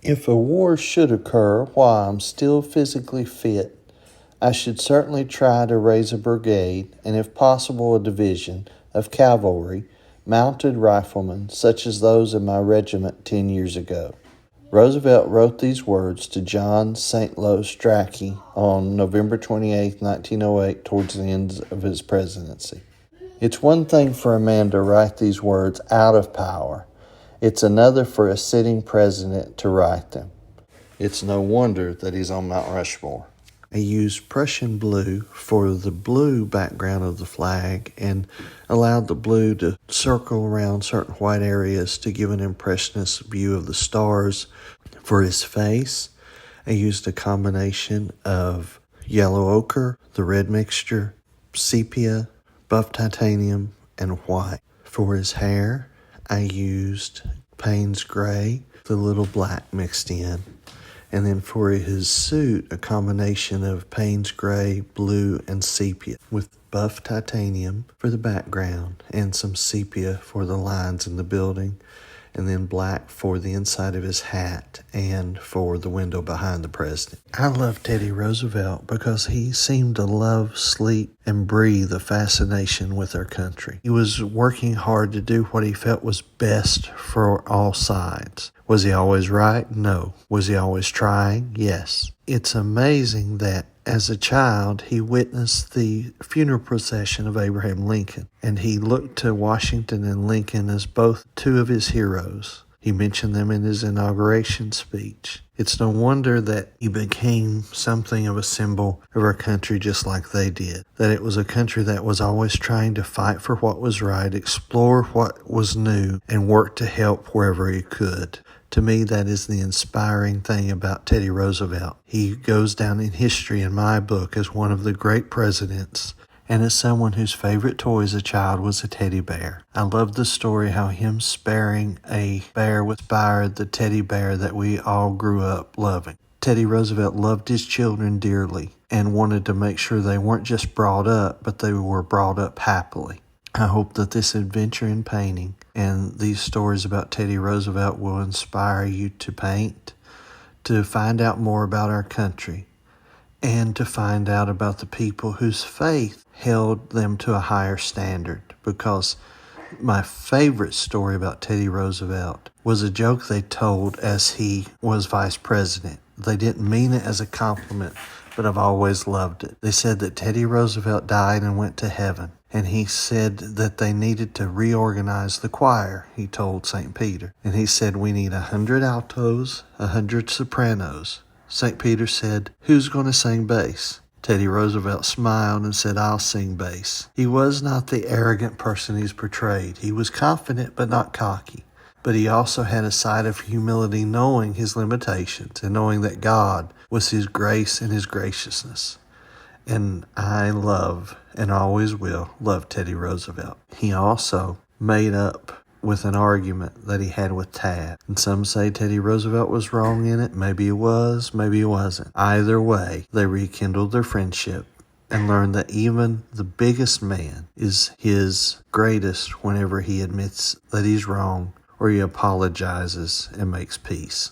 If a war should occur while I'm still physically fit, I should certainly try to raise a brigade, and if possible a division, of cavalry, mounted riflemen, such as those in my regiment 10 years ago. Roosevelt wrote these words to John St. Lo Strachey on November 28, 1908, towards the end of his presidency. It's one thing for a man to write these words out of power. It's another for a sitting president to write them. It's no wonder that he's on Mount Rushmore. I used Prussian blue for the blue background of the flag and allowed the blue to circle around certain white areas to give an impressionist view of the stars. For his face, I used a combination of yellow ochre, the red mixture, sepia, buff titanium, and white. For his hair, I used Payne's gray, the little black mixed in. And then for his suit, a combination of Payne's gray, blue, and sepia, with buff titanium for the background and some sepia for the lines in the building, and then black for the inside of his hat and for the window behind the president. I love Teddy Roosevelt because he seemed to love, sleep, and breathe a fascination with our country. He was working hard to do what he felt was best for all sides. Was he always right? No. Was he always trying? Yes. It's amazing that as a child, he witnessed the funeral procession of Abraham Lincoln, and he looked to Washington and Lincoln as both two of his heroes. He mentioned them in his inauguration speech. It's no wonder that he became something of a symbol of our country just like they did. That it was a country that was always trying to fight for what was right, explore what was new, and work to help wherever he could. To me, that is the inspiring thing about Teddy Roosevelt. He goes down in history in my book as one of the great presidents, and as someone whose favorite toy as a child was a teddy bear. I love the story how him sparing a bear inspired the teddy bear that we all grew up loving. Teddy Roosevelt loved his children dearly and wanted to make sure they weren't just brought up, but they were brought up happily. I hope that this adventure in painting and these stories about Teddy Roosevelt will inspire you to paint, to find out more about our country, and to find out about the people whose faith held them to a higher standard. Because my favorite story about Teddy Roosevelt was a joke they told as he was vice president. They didn't mean it as a compliment, but I've always loved it. They said that Teddy Roosevelt died and went to heaven. And he said that they needed to reorganize the choir, he told St. Peter. And he said, we need 100 altos, 100 sopranos. St. Peter said, who's going to sing bass? Teddy Roosevelt smiled and said, I'll sing bass. He was not the arrogant person he's portrayed. He was confident but not cocky. But he also had a side of humility, knowing his limitations and knowing that God was his grace and his graciousness. And I love, and always will, love Teddy Roosevelt. He also made up with an argument that he had with Tad. And some say Teddy Roosevelt was wrong in it. Maybe he was, maybe he wasn't. Either way, they rekindled their friendship and learned that even the biggest man is his greatest whenever he admits that he's wrong or he apologizes and makes peace.